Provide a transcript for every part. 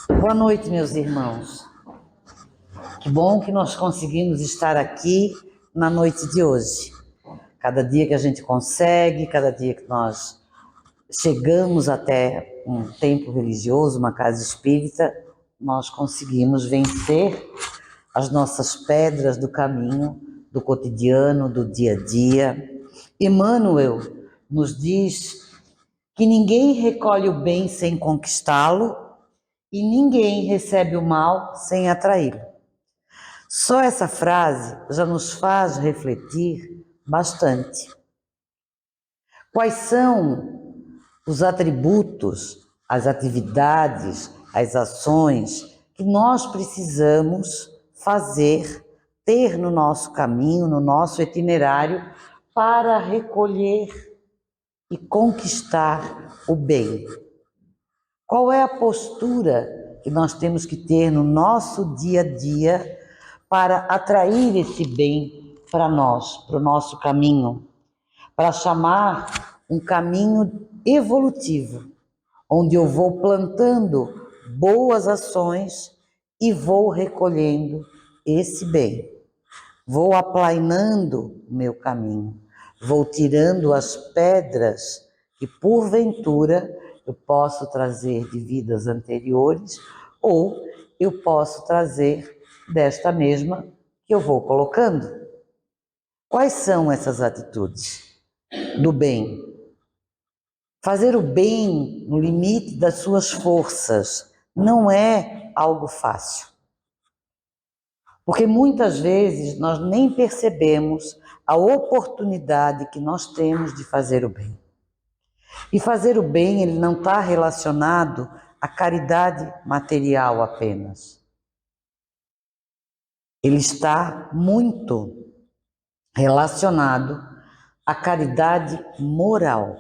Boa noite, meus irmãos. Que bom que nós conseguimos estar aqui na noite de hoje. Cada dia que a gente consegue, cada dia que nós chegamos até um templo religioso, uma casa espírita, nós conseguimos vencer as nossas pedras do caminho, do cotidiano, do dia a dia. Emmanuel nos diz que ninguém recolhe o bem sem conquistá-lo e ninguém recebe o mal sem atraí-lo. Só essa frase já nos faz refletir bastante. Quais são os atributos, as atividades, as ações que nós precisamos fazer, ter no nosso caminho, no nosso itinerário, para recolher e conquistar o bem? Qual é a postura que nós temos que ter no nosso dia a dia para atrair esse bem para nós, para o nosso caminho, para chamar um caminho evolutivo, onde eu vou plantando boas ações e vou recolhendo esse bem. Vou aplainando o meu caminho, vou tirando as pedras que porventura eu posso trazer de vidas anteriores ou eu posso trazer desta mesma que eu vou colocando. Quais são essas atitudes do bem? Fazer o bem no limite das suas forças não é algo fácil. Porque muitas vezes nós nem percebemos a oportunidade que nós temos de fazer o bem. E fazer o bem, ele não está relacionado à caridade material apenas. Ele está muito relacionado à caridade moral.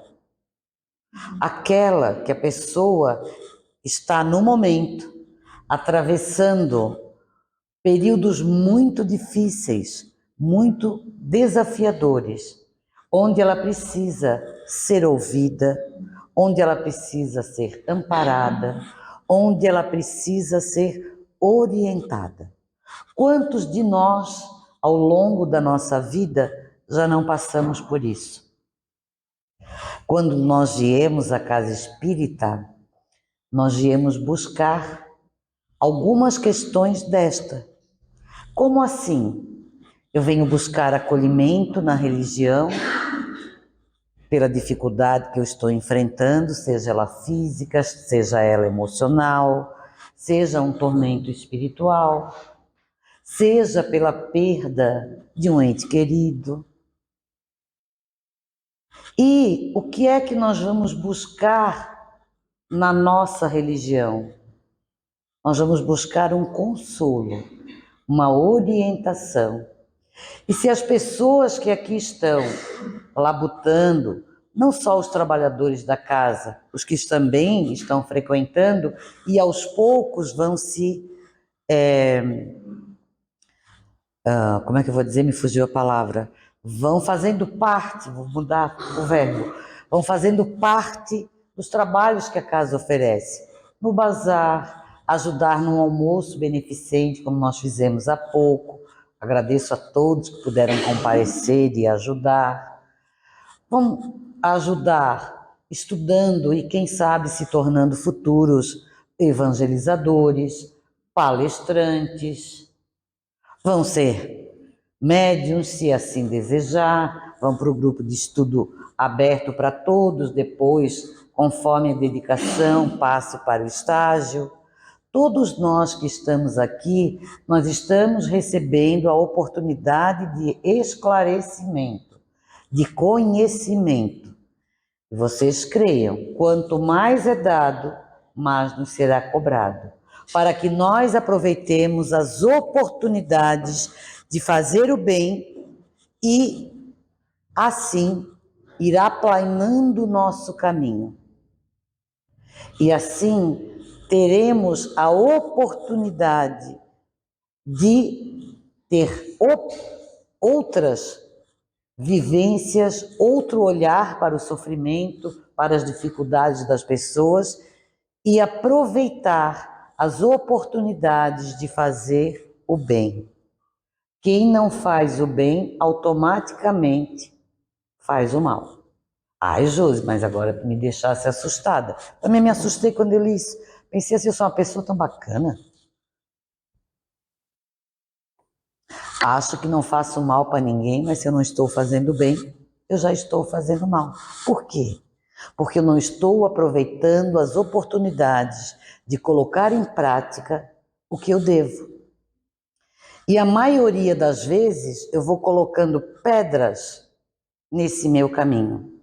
Aquela que a pessoa está no momento atravessando períodos muito difíceis, muito desafiadores, onde ela precisa ser ouvida, onde ela precisa ser amparada, onde ela precisa ser orientada. Quantos de nós, ao longo da nossa vida, já não passamos por isso? Quando nós viemos à casa espírita, nós viemos buscar algumas questões desta. Como assim? Eu venho buscar acolhimento na religião, pela dificuldade que eu estou enfrentando, seja ela física, seja ela emocional, seja um tormento espiritual, seja pela perda de um ente querido. E o que é que nós vamos buscar na nossa religião? Nós vamos buscar um consolo, uma orientação. E se as pessoas que aqui estão labutando, não só os trabalhadores da casa, os que também estão frequentando e aos poucos vão se... como é que eu vou dizer? Me fugiu a palavra. Vão fazendo parte, vou mudar o verbo, vão fazendo parte dos trabalhos que a casa oferece. No bazar, ajudar num almoço beneficente, como nós fizemos há pouco. Agradeço a todos que puderam comparecer e ajudar. Vamos ajudar estudando e, quem sabe, se tornando futuros evangelizadores, palestrantes. Vão ser médiuns, se assim desejar, vão para o grupo de estudo aberto para todos, depois, conforme a dedicação, passe para o estágio. Todos nós que estamos aqui, nós estamos recebendo a oportunidade de esclarecimento, de conhecimento. Vocês creiam, quanto mais é dado, mais nos será cobrado, para que nós aproveitemos as oportunidades de fazer o bem e, assim, ir aplainando o nosso caminho. E assim, teremos a oportunidade de ter outras vivências, outro olhar para o sofrimento, para as dificuldades das pessoas e aproveitar as oportunidades de fazer o bem. Quem não faz o bem, automaticamente faz o mal. Ai, Josi, mas agora me deixasse assustada. Também me assustei quando eu li isso. Pensei assim, eu sou uma pessoa tão bacana. Acho que não faço mal para ninguém, mas se eu não estou fazendo bem, eu já estou fazendo mal. Por quê? Porque eu não estou aproveitando as oportunidades de colocar em prática o que eu devo. E a maioria das vezes eu vou colocando pedras nesse meu caminho.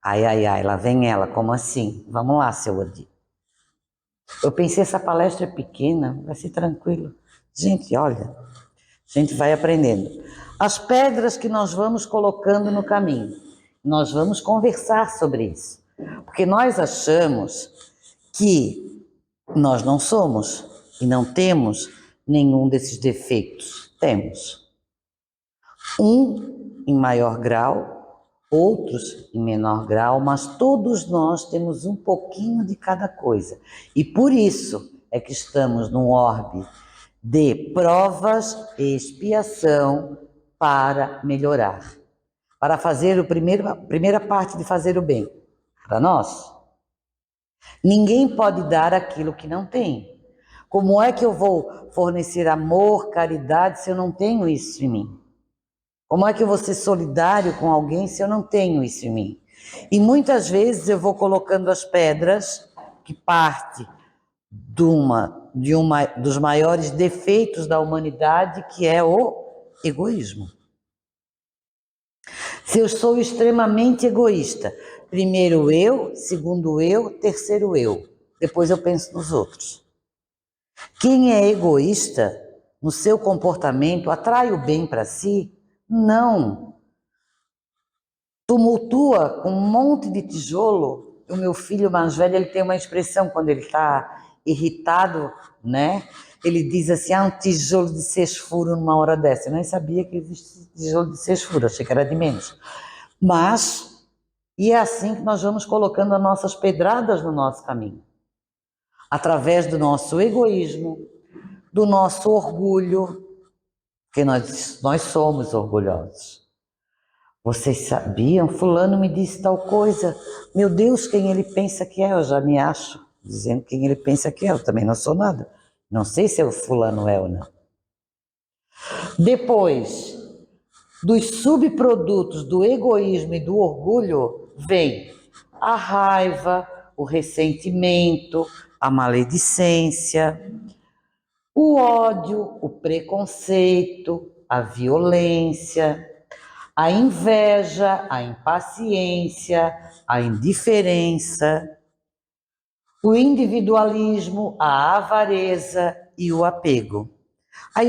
Ai, ai, ai, lá vem ela, como assim? Vamos lá, seu Odi. Eu pensei, essa palestra é pequena, vai ser tranquilo. Gente, olha, a gente vai aprendendo. As pedras que nós vamos colocando no caminho. Nós vamos conversar sobre isso. Porque nós achamos que nós não somos e não temos nenhum desses defeitos. Temos. Um em maior grau, outros em menor grau, mas todos nós temos um pouquinho de cada coisa. E por isso é que estamos num orbe de provas e expiação para melhorar. Para fazer a primeira parte de fazer o bem. Para nós. Ninguém pode dar aquilo que não tem. Como é que eu vou fornecer amor, caridade, se eu não tenho isso em mim? Como é que eu vou ser solidário com alguém se eu não tenho isso em mim? E muitas vezes eu vou colocando as pedras que parte dos maiores defeitos da humanidade, que é o egoísmo. Se eu sou extremamente egoísta, primeiro eu, segundo eu, terceiro eu, depois eu penso nos outros. Quem é egoísta no seu comportamento atrai o bem para si? Não. Tumultua com um monte de tijolo. O meu filho mais velho, ele tem uma expressão quando ele está irritado, né? Ele diz assim, um tijolo de 6 furos numa hora dessa. Eu nem sabia que existe tijolo de 6 furos, achei que era de menos. Mas, e é assim que nós vamos colocando as nossas pedradas no nosso caminho. Através do nosso egoísmo, do nosso orgulho, porque nós somos orgulhosos. Vocês sabiam? Fulano me disse tal coisa. Meu Deus, quem ele pensa que é? Eu já me acho dizendo quem ele pensa que é. Eu também não sou nada. Não sei se o fulano é ou não. Depois dos subprodutos do egoísmo e do orgulho, vem a raiva, o ressentimento, a maledicência, o ódio, o preconceito, a violência, a inveja, a impaciência, a indiferença, o individualismo, a avareza e o apego. Aí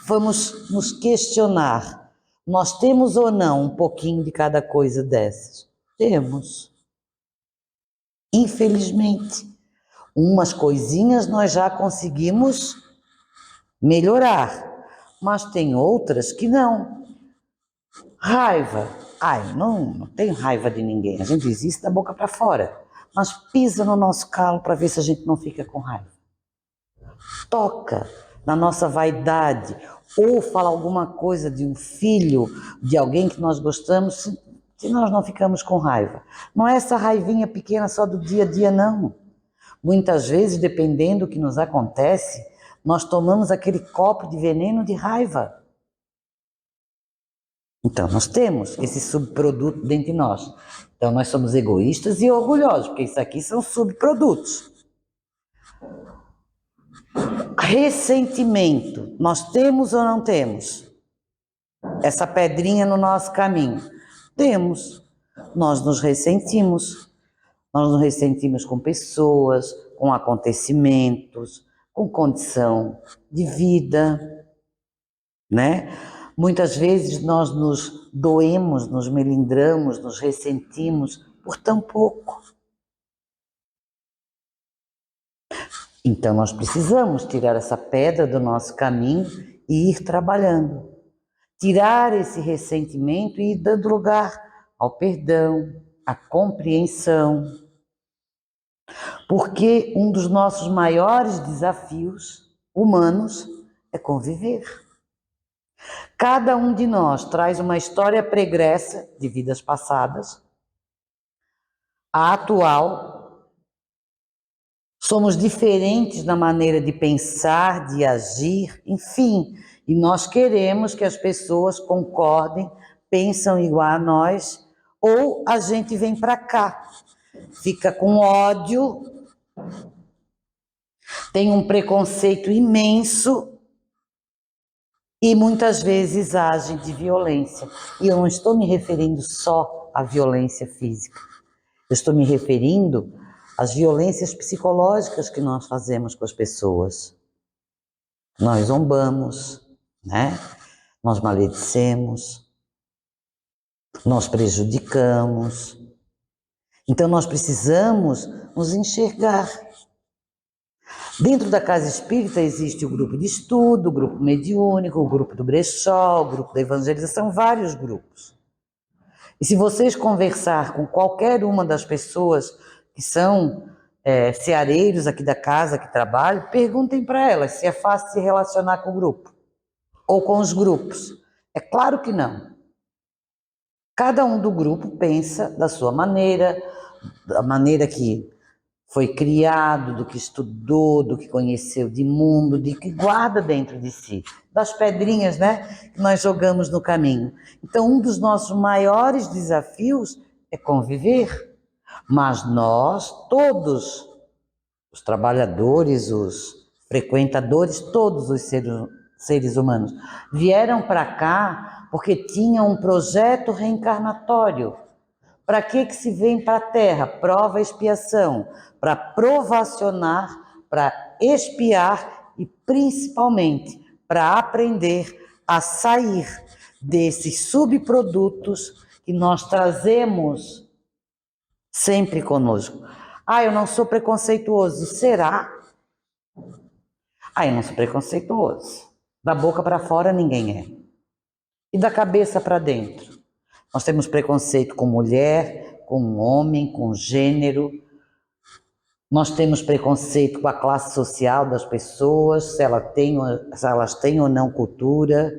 vamos nos questionar, nós temos ou não um pouquinho de cada coisa dessas? Temos. Infelizmente, umas coisinhas nós já conseguimos melhorar, mas tem outras que não. Raiva. Ai, não tenho raiva de ninguém. A gente diz isso da boca para fora. Mas pisa no nosso calo para ver se a gente não fica com raiva. Toca na nossa vaidade. Ou fala alguma coisa de um filho, de alguém que nós gostamos, se nós não ficamos com raiva. Não é essa raivinha pequena só do dia a dia, não. Muitas vezes, dependendo do que nos acontece, nós tomamos aquele copo de veneno de raiva. Então, nós temos esse subproduto dentro de nós. Então, nós somos egoístas e orgulhosos, porque isso aqui são subprodutos. Ressentimento, nós temos ou não temos? Essa pedrinha no nosso caminho. Temos. Nós nos ressentimos. Nós nos ressentimos com pessoas, com acontecimentos, com condição de vida, né? Muitas vezes nós nos doemos, nos melindramos, nos ressentimos por tão pouco. Então nós precisamos tirar essa pedra do nosso caminho e ir trabalhando. Tirar esse ressentimento e ir dando lugar ao perdão, à compreensão. Porque um dos nossos maiores desafios humanos é conviver. Cada um de nós traz uma história pregressa de vidas passadas, a atual. Somos diferentes na maneira de pensar, de agir, enfim. E nós queremos que as pessoas concordem, pensam igual a nós, ou a gente vem para cá, fica com ódio, tem um preconceito imenso e muitas vezes age de violência. E eu não estou me referindo só à violência física. Eu estou me referindo às violências psicológicas que nós fazemos com as pessoas. Nós zombamos, né? Nós maledicemos, nós prejudicamos. Então nós precisamos nos enxergar. Dentro da casa espírita existe o grupo de estudo, o grupo mediúnico, o grupo do brechó, o grupo da evangelização, vários grupos. E se vocês conversar com qualquer uma das pessoas que são ceareiros aqui da casa, que trabalham, perguntem para elas se é fácil se relacionar com o grupo ou com os grupos. É claro que não. Cada um do grupo pensa da sua maneira, da maneira que foi criado, do que estudou, do que conheceu de mundo, de que guarda dentro de si, das pedrinhas, né, que nós jogamos no caminho. Então, um dos nossos maiores desafios é conviver, mas nós, todos, os trabalhadores, os frequentadores, todos os seres humanos, vieram para cá porque tinham um projeto reencarnatório. Para que se vem para a Terra? Prova e expiação. Para provacionar, para expiar e principalmente para aprender a sair desses subprodutos que nós trazemos sempre conosco. Ah, eu não sou preconceituoso. Será? Ah, eu não sou preconceituoso. Da boca para fora ninguém é. E da cabeça para dentro? Nós temos preconceito com mulher, com homem, com gênero. Nós temos preconceito com a classe social das pessoas, se elas têm ou não cultura,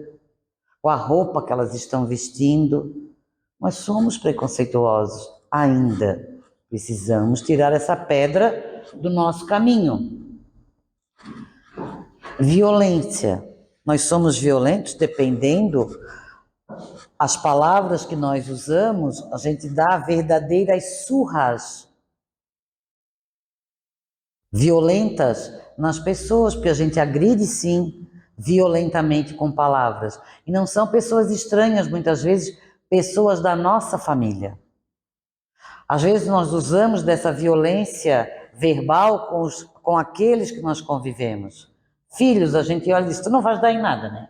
com a roupa que elas estão vestindo. Nós somos preconceituosos ainda. Precisamos tirar essa pedra do nosso caminho. Violência. Nós somos violentos dependendo as palavras que nós usamos, a gente dá verdadeiras surras violentas nas pessoas, porque a gente agride sim violentamente com palavras. E não são pessoas estranhas, muitas vezes pessoas da nossa família. Às vezes nós usamos dessa violência verbal com aqueles que nós convivemos. Filhos, a gente olha e diz, tu não vais dar em nada, né?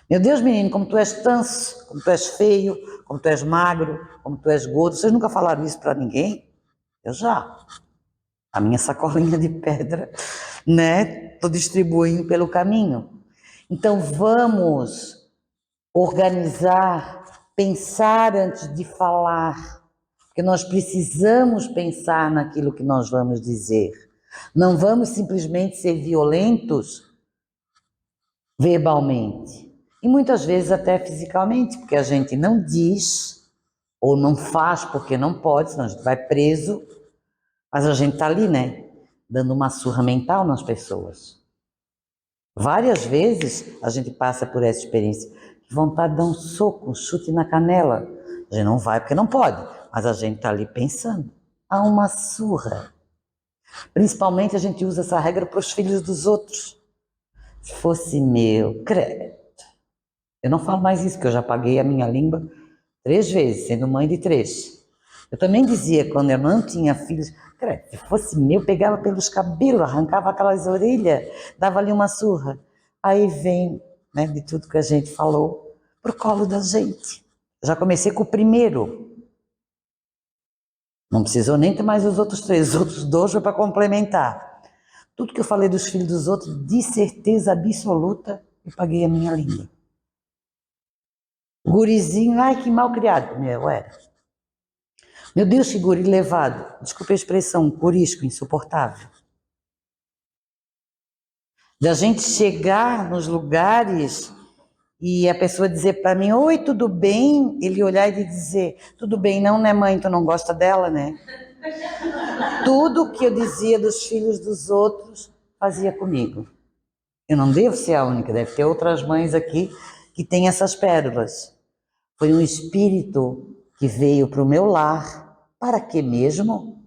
Meu Deus, menino, como tu és tanso, como tu és feio, como tu és magro, como tu és gordo. Vocês nunca falaram isso para ninguém? Eu já. A minha sacolinha de pedra, né? Estou distribuindo pelo caminho. Então vamos organizar, pensar antes de falar, porque nós precisamos pensar naquilo que nós vamos dizer. Não vamos simplesmente ser violentos verbalmente. E muitas vezes até fisicamente, porque a gente não diz ou não faz porque não pode, senão a gente vai preso, mas a gente está ali, né? Dando uma surra mental nas pessoas. Várias vezes a gente passa por essa experiência. Que vontade de dar um soco, um chute na canela. A gente não vai porque não pode, mas a gente está ali pensando. Há uma surra. Principalmente a gente usa essa regra para os filhos dos outros. Se fosse meu, credo. Eu não falo mais isso, porque eu já paguei a minha língua 3 vezes, sendo mãe de 3. Eu também dizia, quando eu não tinha filhos, credo, se fosse meu, pegava pelos cabelos, arrancava aquelas orelhas, dava ali uma surra. Aí vem, né, de tudo que a gente falou, pro colo da gente. Eu já comecei com o primeiro. Não precisou nem ter mais os outros 3, os outros 2 foi para complementar. Tudo que eu falei dos filhos dos outros, de certeza absoluta, eu paguei a minha língua. Gurizinho, ai que mal criado, meu, era. Meu Deus, que guri levado. Desculpe a expressão, curisco, insuportável. Da gente chegar nos lugares e a pessoa dizer para mim, oi, tudo bem? Ele olhar e dizer, tudo bem não, né mãe? Tu não gosta dela, né? Tudo que eu dizia dos filhos dos outros, fazia comigo. Eu não devo ser a única, deve ter outras mães aqui que têm essas pérolas. Foi um espírito que veio para o meu lar. Para quê mesmo?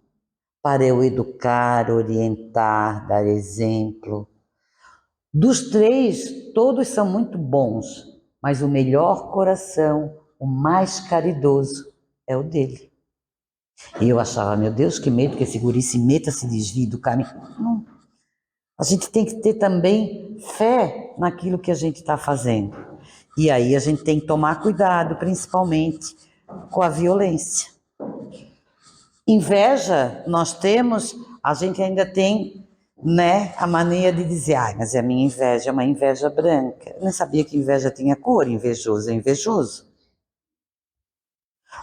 Para eu educar, orientar, dar exemplo. Dos três, todos são muito bons, mas o melhor coração, o mais caridoso, é o dele. E eu achava, meu Deus, que medo que esse guri se meta, se desvie do caminho. Não. A gente tem que ter também fé naquilo que a gente está fazendo. E aí a gente tem que tomar cuidado, principalmente com a violência. Inveja, nós temos, a gente ainda tem, né, a mania de dizer, mas a minha inveja é uma inveja branca. Eu nem sabia que inveja tinha cor, invejoso é invejoso.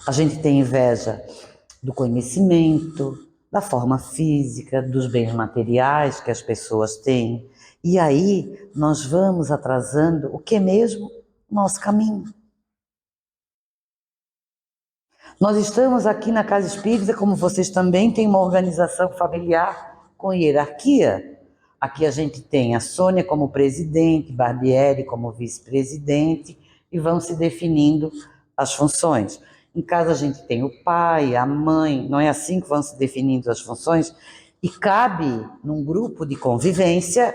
A gente tem inveja do conhecimento, da forma física, dos bens materiais que as pessoas têm. E aí nós vamos atrasando o que mesmo? Nosso caminho. Nós estamos aqui na Casa Espírita, como vocês também têm uma organização familiar com hierarquia. Aqui a gente tem a Sônia como presidente, Barbieri como vice-presidente e vão se definindo as funções. Em casa a gente tem o pai, a mãe, não é assim que vão se definindo as funções? E cabe, num grupo de convivência,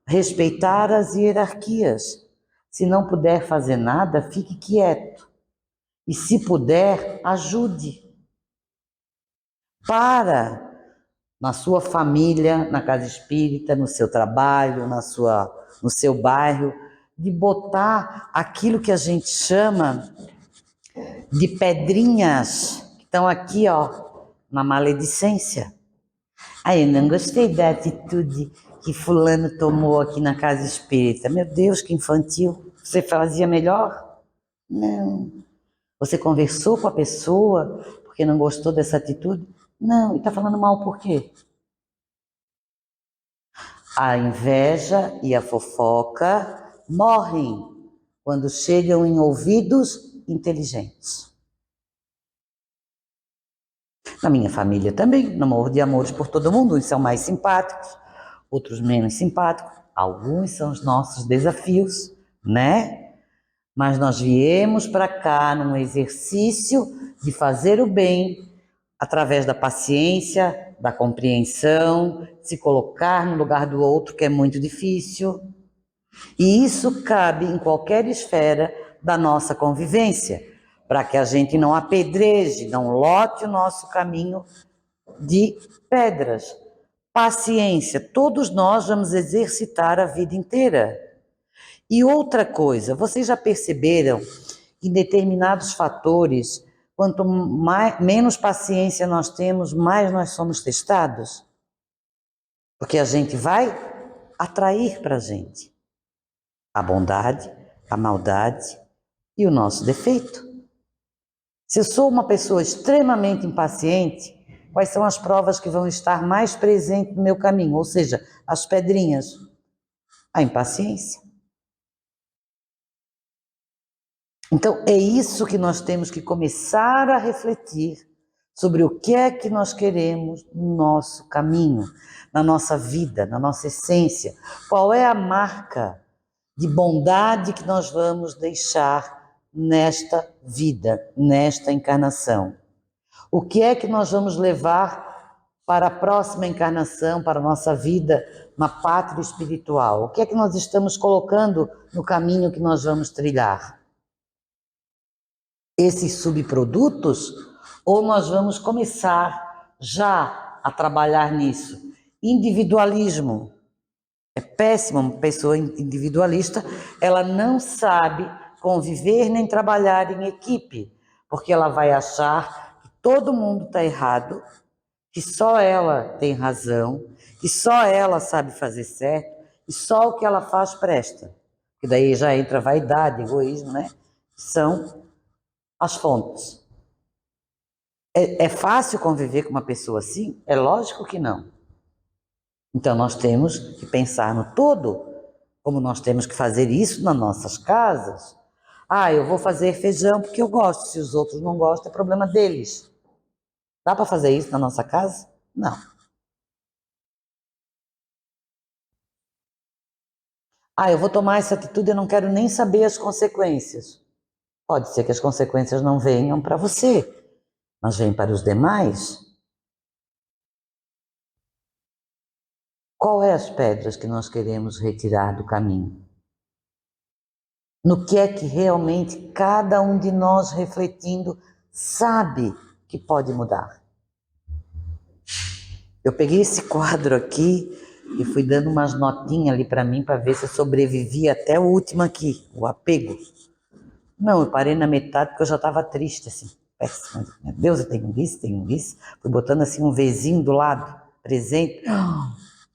respeitar as hierarquias. Se não puder fazer nada, fique quieto. E se puder, ajude. Na sua família, na casa espírita, no seu trabalho, no seu bairro, de botar aquilo que a gente chama de pedrinhas que estão aqui, na maledicência. Eu não gostei da atitude que fulano tomou aqui na casa espírita. Meu Deus, que infantil. Você fazia melhor? Não. Você conversou com a pessoa porque não gostou dessa atitude? Não. E está falando mal por quê? A inveja e a fofoca morrem quando chegam em ouvidos inteligentes. Na minha família também, não morro de amores por todo mundo. Uns são mais simpáticos, outros menos simpáticos. Alguns são os nossos desafios, né? Mas nós viemos para cá num exercício de fazer o bem através da paciência, da compreensão, se colocar no lugar do outro, que é muito difícil. E isso cabe em qualquer esfera da nossa convivência, para que a gente não apedreje, não lote o nosso caminho de pedras. Paciência, todos nós vamos exercitar a vida inteira. E outra coisa, vocês já perceberam que em determinados fatores, quanto menos paciência nós temos, mais nós somos testados? Porque a gente vai atrair para a gente a bondade, a maldade e o nosso defeito. Se eu sou uma pessoa extremamente impaciente, quais são as provas que vão estar mais presentes no meu caminho? Ou seja, as pedrinhas. A impaciência. Então, é isso que nós temos que começar a refletir sobre o que é que nós queremos no nosso caminho, na nossa vida, na nossa essência. Qual é a marca de bondade que nós vamos deixar nesta vida, nesta encarnação? O que é que nós vamos levar para a próxima encarnação, para a nossa vida na pátria espiritual? O que é que nós estamos colocando no caminho que nós vamos trilhar? Esses subprodutos, ou nós vamos começar já a trabalhar nisso? Individualismo. É péssimo, uma pessoa individualista, ela não sabe conviver nem trabalhar em equipe, porque ela vai achar que todo mundo está errado, que só ela tem razão, que só ela sabe fazer certo, e só o que ela faz presta. Que daí já entra vaidade, egoísmo, né? São as fontes. É fácil conviver com uma pessoa assim? É lógico que não. Então nós temos que pensar no todo, como nós temos que fazer isso nas nossas casas. Ah, eu vou fazer feijão porque eu gosto, se os outros não gostam, é problema deles. Dá para fazer isso na nossa casa? Não. Ah, eu vou tomar essa atitude, eu não quero nem saber as consequências. Pode ser que as consequências não venham para você, mas vêm para os demais. Qual é as pedras que nós queremos retirar do caminho? No que é que realmente cada um de nós refletindo sabe que pode mudar? Eu peguei esse quadro aqui e fui dando umas notinhas ali para mim para ver se eu sobrevivi até o último aqui, o apego. Não, eu parei na metade porque eu já estava triste, assim, péssimo. Meu Deus, eu tenho isso, tenho isso. Fui botando assim um Vzinho do lado, presente.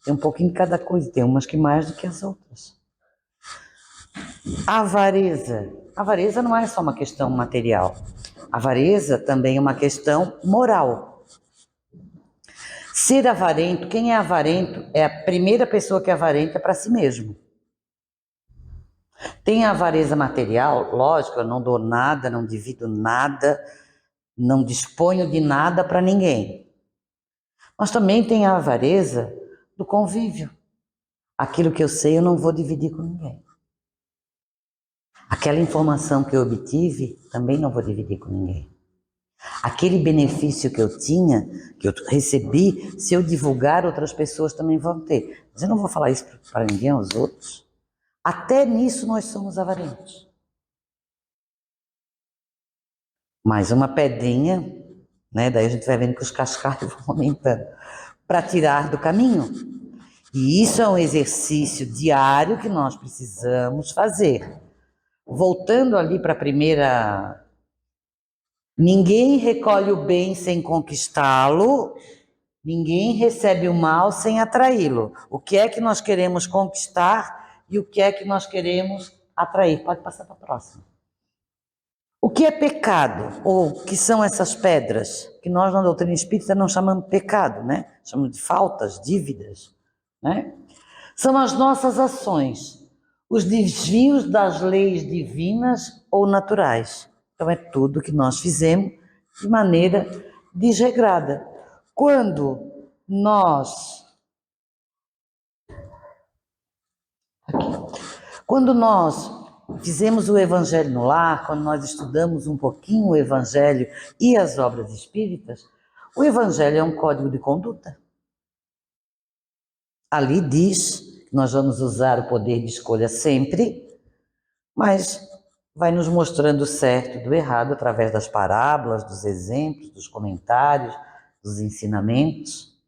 Tem um pouquinho de cada coisa, tem umas que mais do que as outras. Avareza. Avareza não é só uma questão material. Avareza também é uma questão moral. Ser avarento, quem é avarento é a primeira pessoa que é avarenta para si mesmo. Tem a avareza material, lógico, eu não dou nada, não divido nada, não disponho de nada para ninguém. Mas também tem a avareza do convívio. Aquilo que eu sei eu não vou dividir com ninguém. Aquela informação que eu obtive também não vou dividir com ninguém. Aquele benefício que eu tinha, que eu recebi, se eu divulgar, outras pessoas também vão ter. Mas eu não vou falar isso para ninguém, aos outros. Até nisso nós somos avarentos. Mais uma pedrinha, né? Daí a gente vai vendo que os cascalhos vão aumentando, para tirar do caminho. E isso é um exercício diário que nós precisamos fazer. Voltando ali para a primeira... Ninguém recolhe o bem sem conquistá-lo, ninguém recebe o mal sem atraí-lo. O que é que nós queremos conquistar e o que é que nós queremos atrair? Pode passar para a próxima. O que é pecado? Ou o que são essas pedras? Que nós na doutrina espírita não chamamos de pecado, né? Chamamos de faltas, dívidas, né? São as nossas ações, os desvios das leis divinas ou naturais. Então é tudo que nós fizemos de maneira desregrada. Quando nós fizemos o Evangelho no Lar, quando nós estudamos um pouquinho o Evangelho e as obras espíritas, o Evangelho é um código de conduta. Ali diz que nós vamos usar o poder de escolha sempre, mas vai nos mostrando o certo do errado através das parábolas, dos exemplos, dos comentários, dos ensinamentos.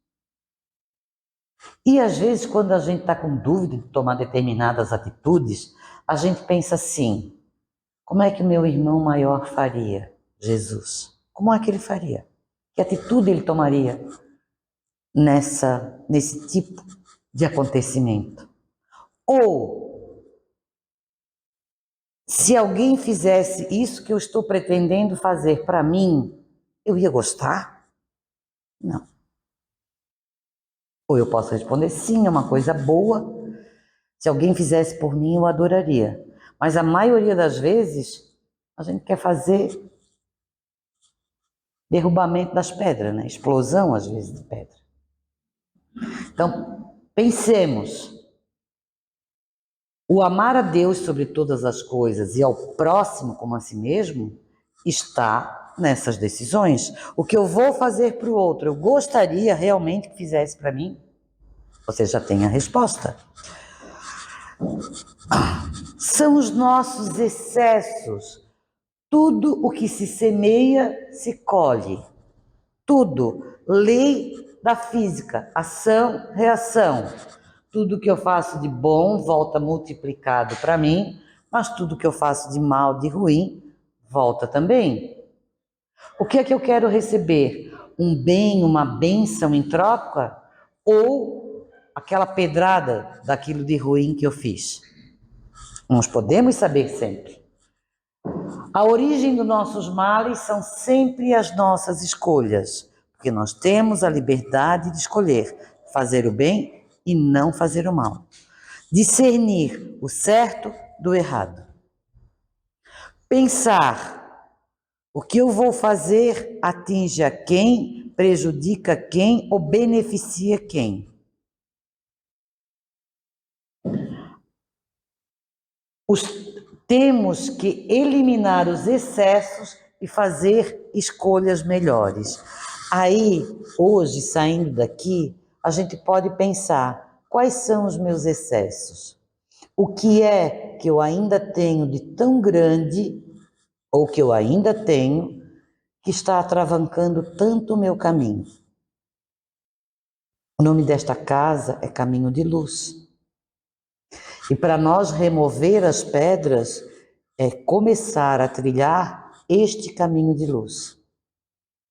E às vezes, quando a gente está com dúvida de tomar determinadas atitudes, a gente pensa assim: como é que o meu irmão maior faria, Jesus? Como é que ele faria? Que atitude ele tomaria nesse tipo de acontecimento? Ou, se alguém fizesse isso que eu estou pretendendo fazer para mim, eu ia gostar? Não. Ou eu posso responder sim, é uma coisa boa. Se alguém fizesse por mim, eu adoraria. Mas a maioria das vezes, a gente quer fazer derrubamento das pedras, né? Explosão, às vezes, de pedra. Então, pensemos. O amar a Deus sobre todas as coisas e ao próximo como a si mesmo está nessas decisões. O que eu vou fazer para o outro, eu gostaria realmente que fizesse para mim? Você já tem a resposta. São os nossos excessos. Tudo o que se semeia, se colhe. Tudo. Lei da física. Ação, reação. Tudo que eu faço de bom volta multiplicado para mim, mas tudo que eu faço de mal, de ruim, volta também. O que é que eu quero receber? Um bem, uma bênção em troca? Ou aquela pedrada daquilo de ruim que eu fiz? Nós podemos saber sempre. A origem dos nossos males são sempre as nossas escolhas, porque nós temos a liberdade de escolher fazer o bem e não fazer o mal. Discernir o certo do errado. Pensar o que eu vou fazer atinge a quem, prejudica quem ou beneficia quem. Temos que eliminar os excessos e fazer escolhas melhores. Aí, hoje, saindo daqui, a gente pode pensar, quais são os meus excessos? O que é que eu ainda tenho de tão grande, ou que eu ainda tenho, que está atravancando tanto o meu caminho? O nome desta casa é Caminho de Luz. E para nós remover as pedras, é começar a trilhar este caminho de luz.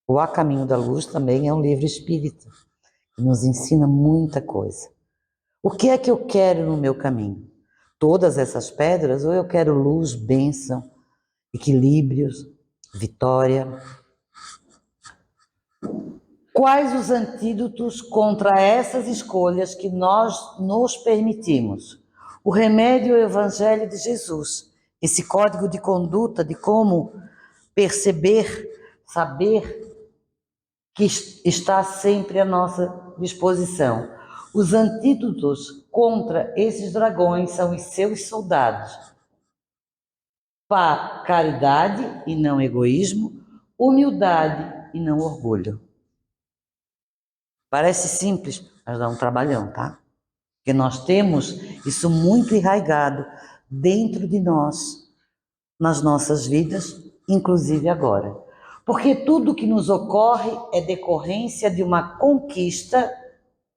O A Caminho da Luz também é um livro espírita, que nos ensina muita coisa. O que é que eu quero no meu caminho? Todas essas pedras, ou eu quero luz, bênção, equilíbrios, vitória? Quais os antídotos contra essas escolhas que nós nos permitimos? O remédio é o Evangelho de Jesus, esse código de conduta de como perceber, saber que está sempre à nossa disposição. Os antídotos contra esses dragões são os seus soldados. Caridade e não egoísmo, humildade e não orgulho. Parece simples, mas dá um trabalhão, tá? Porque nós temos isso muito enraizado dentro de nós, nas nossas vidas, inclusive agora. Porque tudo que nos ocorre é decorrência de uma conquista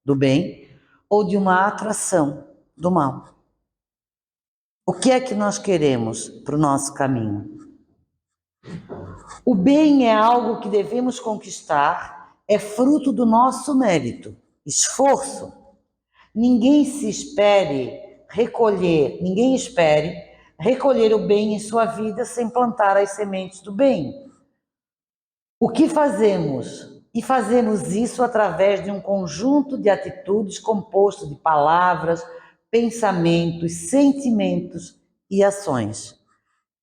do bem ou de uma atração do mal. O que é que nós queremos para o nosso caminho? O bem é algo que devemos conquistar, é fruto do nosso mérito, esforço. Ninguém espere recolher o bem em sua vida sem plantar as sementes do bem. O que fazemos? E fazemos isso através de um conjunto de atitudes composto de palavras, pensamentos, sentimentos e ações.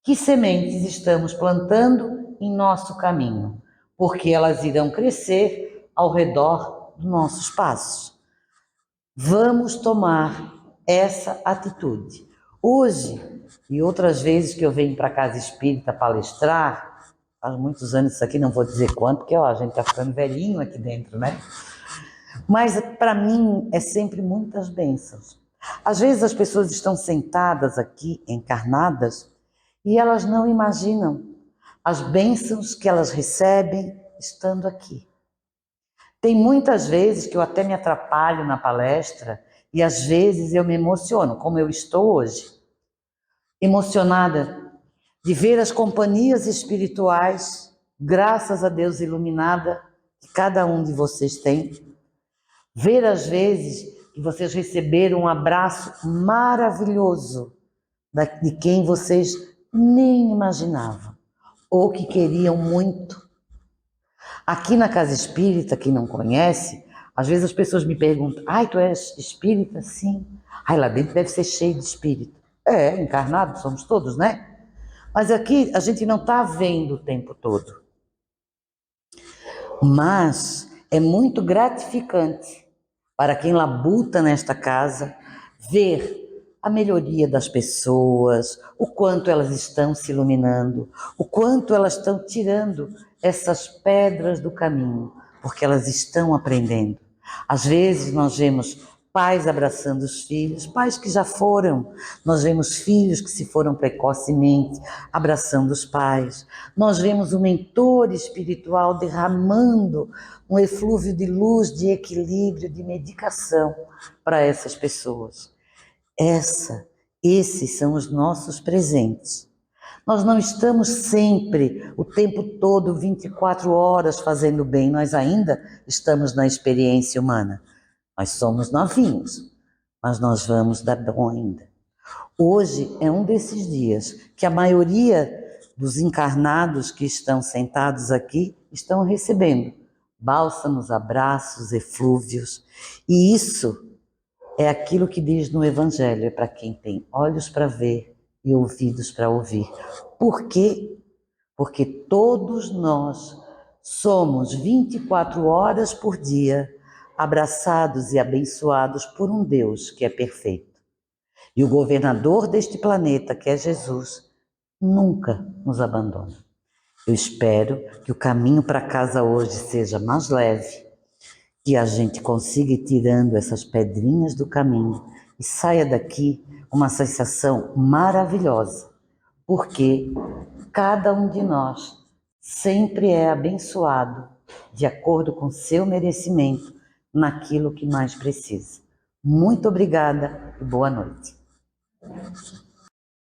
Que sementes estamos plantando em nosso caminho? Porque elas irão crescer ao redor dos nossos passos. Vamos tomar essa atitude. Hoje, e outras vezes que eu venho para a Casa Espírita palestrar, faz muitos anos isso aqui, não vou dizer quanto, porque a gente está ficando velhinho aqui dentro, né? Mas para mim é sempre muitas bênçãos. Às vezes as pessoas estão sentadas aqui, encarnadas, e elas não imaginam as bênçãos que elas recebem estando aqui. Tem muitas vezes que eu até me atrapalho na palestra e às vezes eu me emociono, como eu estou hoje, emocionada de ver as companhias espirituais, graças a Deus iluminada, que cada um de vocês tem, ver às vezes que vocês receberam um abraço maravilhoso de quem vocês nem imaginavam, ou que queriam muito. Aqui na Casa Espírita, quem não conhece, às vezes as pessoas me perguntam, ai, tu és espírita? Sim. Ai, lá dentro deve ser cheio de espírito. É, encarnado, somos todos, né? Mas aqui a gente não está vendo o tempo todo. Mas é muito gratificante para quem labuta nesta casa ver a melhoria das pessoas, o quanto elas estão se iluminando, o quanto elas estão tirando essas pedras do caminho, porque elas estão aprendendo. Às vezes nós vemos pais abraçando os filhos, pais que já foram, nós vemos filhos que se foram precocemente abraçando os pais, nós vemos o mentor espiritual derramando um eflúvio de luz, de equilíbrio, de medicação para essas pessoas. Esses são os nossos presentes. Nós não estamos sempre, o tempo todo, 24 horas fazendo bem, nós ainda estamos na experiência humana. Nós somos novinhos, mas nós vamos dar bom ainda. Hoje é um desses dias que a maioria dos encarnados que estão sentados aqui estão recebendo bálsamos, abraços, eflúvios. E isso é aquilo que diz no Evangelho, é para quem tem olhos para ver e ouvidos para ouvir. Por quê? Porque todos nós somos 24 horas por dia abraçados e abençoados por um Deus que é perfeito. E o governador deste planeta, que é Jesus, nunca nos abandona. Eu espero que o caminho para casa hoje seja mais leve, que a gente consiga ir tirando essas pedrinhas do caminho e saia daqui com uma sensação maravilhosa, porque cada um de nós sempre é abençoado de acordo com seu merecimento naquilo que mais precisa. Muito obrigada e boa noite.